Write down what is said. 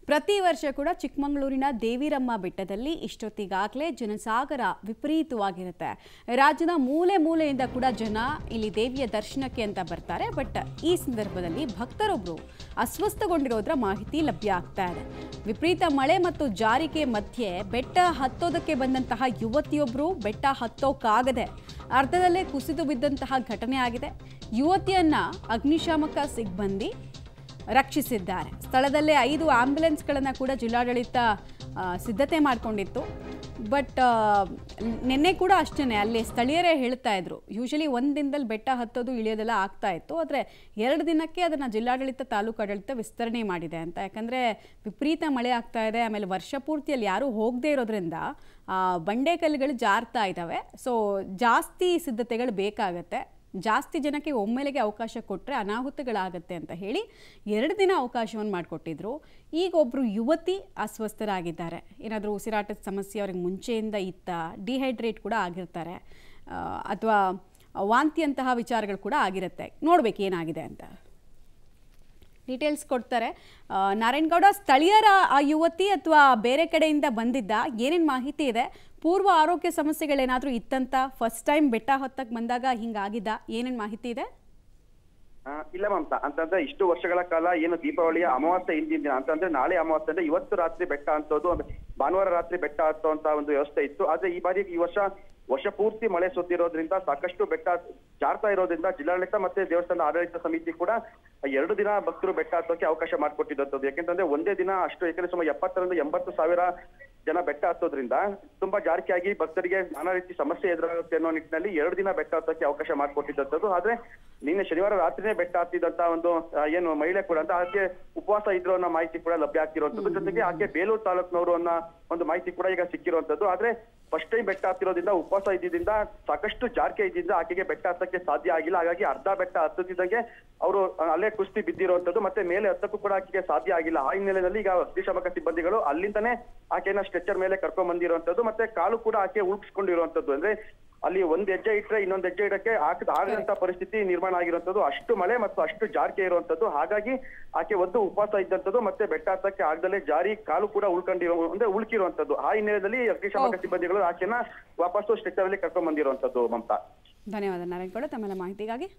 ಪ್ರತಿ ವರ್ಷ ಕೂಡ ಚಿಕ್ಕಮಗಳೂರಿನ ದೇವಿರಮ್ಮ ಬೆಟ್ಟದಲ್ಲಿ ಇಷ್ಟೊತ್ತಿಗಾಗಲೇ ಜನಸಾಗರ ವಿಪರೀತವಾಗಿರುತ್ತೆ. ರಾಜ್ಯದ ಮೂಲೆ ಮೂಲೆಯಿಂದ ಕೂಡ ಜನ ಇಲ್ಲಿ ದೇವಿಯ ದರ್ಶನಕ್ಕೆ ಅಂತ ಬರ್ತಾರೆ. ಬಟ್ ಈ ಸಂದರ್ಭದಲ್ಲಿ ಭಕ್ತರೊಬ್ಬರು ಅಸ್ವಸ್ಥಗೊಂಡಿರೋದ್ರ ಮಾಹಿತಿ ಲಭ್ಯ ಆಗ್ತಾ ಇದೆ. ವಿಪರೀತ ಮಳೆ ಮತ್ತು ಜಾರಿಕೆ ಮಧ್ಯೆ ಬೆಟ್ಟ ಹತ್ತೋದಕ್ಕೆ ಬಂದಂತಹ ಯುವತಿಯೊಬ್ಬರು ಬೆಟ್ಟ ಹತ್ತೋಕ್ಕಾಗದೆ ಅರ್ಧದಲ್ಲೇ ಕುಸಿದು ಬಿದ್ದಂತಹ ಘಟನೆ ಆಗಿದೆ. ಯುವತಿಯನ್ನ ಅಗ್ನಿಶಾಮಕ ಸಿಬ್ಬಂದಿ ರಕ್ಷಿಸಿದ್ದಾರೆ. ಸ್ಥಳದಲ್ಲೇ 5 ಆಂಬ್ಯುಲೆನ್ಸ್ಗಳನ್ನು ಕೂಡ ಜಿಲ್ಲಾಡಳಿತ ಸಿದ್ಧತೆ ಮಾಡಿಕೊಂಡಿತ್ತು. ಬಟ್ ನಿನ್ನೆ ಕೂಡ ಅಷ್ಟೇ, ಅಲ್ಲಿ ಸ್ಥಳೀಯರೇ ಹೇಳ್ತಾ ಇದ್ರು, ಯೂಶಲಿ ಒಂದು ದಿನದಲ್ಲಿ ಬೆಟ್ಟ ಹತ್ತೋದು ಇಳಿಯೋದೆಲ್ಲ ಆಗ್ತಾ ಇತ್ತು, ಆದರೆ 2 ದಿನಕ್ಕೆ ಅದನ್ನು ಜಿಲ್ಲಾಡಳಿತ ತಾಲೂಕು ಆಡಳಿತ ವಿಸ್ತರಣೆ ಮಾಡಿದೆ ಅಂತ. ಯಾಕಂದರೆ ವಿಪರೀತ ಮಳೆ ಆಗ್ತಾ ಇದೆ, ಆಮೇಲೆ ವರ್ಷ ಪೂರ್ತಿಯಲ್ಲಿ ಯಾರೂ ಹೋಗದೇ ಇರೋದ್ರಿಂದ ಬಂಡೆಕಲ್ಲುಗಳು ಜಾರ್ತಾ ಇದ್ದಾವೆ. ಸೊ ಜಾಸ್ತಿ ಸಿದ್ಧತೆಗಳು ಬೇಕಾಗತ್ತೆ. ಜಾಸ್ತಿ ಜನಕ್ಕೆ ಒಮ್ಮೆಲೆಗೆ ಅವಕಾಶ ಕೊಟ್ಟರೆ ಅನಾಹುತಗಳಾಗತ್ತೆ ಅಂತ ಹೇಳಿ 2 ದಿನ ಅವಕಾಶವನ್ನು ಮಾಡಿಕೊಟ್ಟಿದ್ರು. ಈಗ ಒಬ್ಬರು ಯುವತಿ ಅಸ್ವಸ್ಥರಾಗಿದ್ದಾರೆ. ಏನಾದರೂ ಉಸಿರಾಟದ ಸಮಸ್ಯೆ ಅವ್ರಿಗೆ ಮುಂಚೆಯಿಂದ ಡಿಹೈಡ್ರೇಟ್ ಕೂಡ ಆಗಿರ್ತಾರೆ, ಅಥವಾ ವಾಂತಿಯಂತಹ ವಿಚಾರಗಳು ಕೂಡ ಆಗಿರುತ್ತೆ. ನೋಡ್ಬೇಕು ಏನಾಗಿದೆ ಅಂತ. ಡೀಟೇಲ್ಸ್ ಕೊಡ್ತಾರೆ ನಾರಾಯಣಗೌಡ. ಸ್ಥಳೀಯರ ಆ ಯುವತಿ ಅಥವಾ ಬೇರೆ ಕಡೆಯಿಂದ ಬಂದಿದ್ದ, ಏನೇನು ಮಾಹಿತಿ ಇದೆ? ಪೂರ್ವ ಆರೋಗ್ಯ ಸಮಸ್ಯೆಗಳೇನಾದರೂ ಇತ್ತಂತ? ಫಸ್ಟ್ ಟೈಮ್ ಬೆಟ್ಟ ಹತ್ತಕ್ಕೆ ಬಂದಾಗ ಹಿಂಗಾಗಿದ್ದ? ಏನೇನು ಮಾಹಿತಿ ಇದೆ? ಇಲ್ಲ ಮಮತಾ, ಅಂತಂದ್ರೆ ಇಷ್ಟು ವರ್ಷಗಳ ಕಾಲ ಏನು ದೀಪಾವಳಿಯ ಅಮಾವಾಸ್ಯೆ ಹಿಂದಿನ ದಿನ ಅಂತಂದ್ರೆ ನಾಳೆ ಅಮಾವಾಸ್ಯೆ ಅಂದ್ರೆ ಇವತ್ತು ರಾತ್ರಿ ಬೆಟ್ಟ ಹತ್ತೋದು, ಭಾನುವಾರ ರಾತ್ರಿ ಬೆಟ್ಟ ಹತ್ತುವಂತ ಒಂದು ವ್ಯವಸ್ಥೆ ಇತ್ತು. ಆದ್ರೆ ಈ ಬಾರಿ ಈ ವರ್ಷ ಪೂರ್ತಿ ಮಳೆ ಸುತ್ತಿರೋದ್ರಿಂದ ಸಾಕಷ್ಟು ಬೆಟ್ಟ ಜಾರ್ತಾ ಇರೋದ್ರಿಂದ ಜಿಲ್ಲಾಡಳಿತ ಮತ್ತೆ ದೇವಸ್ಥಾನದ ಆಡಳಿತ ಸಮಿತಿ ಕೂಡ 2 ದಿನ ಭಕ್ತರು ಬೆಟ್ಟ ಹತ್ತೋಕೆ ಅವಕಾಶ ಮಾಡಿಕೊಟ್ಟಿದ್ದು. ಯಾಕೆಂತಂದ್ರೆ ಒಂದೇ ದಿನ ಅಷ್ಟು, ಯಾಕಂದ್ರೆ ಸುಮಾರು 70 ರಿಂದ 80 ಸಾವಿರ ಜನ ಬೆಟ್ಟ ಹತ್ತೋದ್ರಿಂದ ತುಂಬಾ ಜಾರಿಕೆಯಾಗಿ ಭಕ್ತರಿಗೆ ನಾನಾ ರೀತಿ ಸಮಸ್ಯೆ ಎದುರಾಗುತ್ತೆ ಅನ್ನೋ ನಿಟ್ಟಿನಲ್ಲಿ 2 ದಿನ ಬೆಟ್ಟ ಹತ್ತೋಕೆ ಅವಕಾಶ ಮಾಡಿಕೊಟ್ಟಿದ್ದು. ಆದ್ರೆ ನಿನ್ನೆ ಶನಿವಾರ ರಾತ್ರಿನೇ ಬೆಟ್ಟ ಹತ್ತಿದಂತ ಒಂದು ಏನು ಮಹಿಳೆ ಕೂಡ ಅಂತ ಆಕೆ ಉಪವಾಸ ಇದ್ರು ಅನ್ನೋ ಮಾಹಿತಿ ಕೂಡ ಲಭ್ಯ ಆಗ್ತಿರುವಂತದ್ದು. ಜೊತೆಗೆ ಆಕೆ ಬೇಲೂರು ತಾಲೂಕಿನವರು ಅನ್ನೋ ಒಂದು ಮಾಹಿತಿ ಕೂಡ ಈಗ ಸಿಕ್ಕಿರುವಂತದ್ದು. ಆದ್ರೆ ಫಸ್ಟ್ ಟೈಮ್ ಬೆಟ್ಟ ಹತ್ತಿರೋದ್ರಿಂದ ಉಪವಾಸ ಇದ್ದಿದ್ದರಿಂದ ಸಾಕಷ್ಟು ಜಾರಿಕೆ ಇದ್ದಿಂದ ಆಕೆಗೆ ಬೆಟ್ಟ ಹತ್ತಕ್ಕೆ ಸಾಧ್ಯ ಆಗಿಲ್ಲ. ಹಾಗಾಗಿ ಅರ್ಧ ಬೆಟ್ಟ ಹತ್ತುತ್ತಿದ್ದಂಗೆ ಅವರು ಅಲ್ಲೇ ಕುಸ್ತಿ ಬಿದ್ದಿರುವಂತದ್ದು, ಮತ್ತೆ ಮೇಲೆ ಹತ್ತಕ್ಕೂ ಕೂಡ ಆಕೆಗೆ ಸಾಧ್ಯ ಆಗಿಲ್ಲ. ಆ ಹಿನ್ನೆಲೆಯಲ್ಲಿ ಈಗ ಅಗ್ನಿಶಾಮಕ ಸಿಬ್ಬಂದಿಗಳು ಅಲ್ಲಿಂದಾನೇ ಆಕೆಯನ್ನ ಸ್ಟ್ರೆಚರ್ ಮೇಲೆ ಕರ್ಕೊಂಡ್ ಬಂದಿರುವಂತದ್ದು, ಮತ್ತೆ ಕಾಲು ಕೂಡ ಆಕೆ ಉಳ್ಸ್ಕೊಂಡಿರುವಂತದ್ದು. ಅಂದ್ರೆ ಅಲ್ಲಿ ಒಂದ್ ಹೆಜ್ಜೆ ಇಟ್ರೆ ಇನ್ನೊಂದ್ ಹೆಜ್ಜೆ ಇಡಕ್ಕೆ ಆಗದಂತ ಪರಿಸ್ಥಿತಿ ನಿರ್ಮಾಣ ಆಗಿರುವಂತದ್ದು. ಅಷ್ಟು ಮಳೆ ಮತ್ತು ಅಷ್ಟು ಜಾರಿಕೆ ಇರುವಂತದ್ದು. ಹಾಗಾಗಿ ಆಕೆ ಒಂದು ಉಪವಾಸ ಇದ್ದಂಥದ್ದು, ಮತ್ತೆ ಬೆಟ್ಟ ಹತ್ತಕ್ಕೆ ಆಗದಲ್ಲೇ ಜಾರಿ ಕಾಲು ಕೂಡ ಉಳ್ಕಿರುವಂತದ್ದು. ಆ ಹಿನ್ನೆಲೆಯಲ್ಲಿ ಅಗ್ನಿಶಾಮಕ ಸಿಬ್ಬಂದಿಗಳು ಆಕೆಯನ್ನ ವಾಪಸ್ಸು ಸ್ಟ್ರೆಚರ್ ಅಲ್ಲಿ ಕರ್ಕೊಂಡ್ ಬಂದಿರುವಂತದ್ದು. ಮಮತಾ, ಧನ್ಯವಾದ ನಾರಾಯಣಗೌಡ ತಮ್ಮೆಲ್ಲ ಮಾಹಿತಿಗಾಗಿ.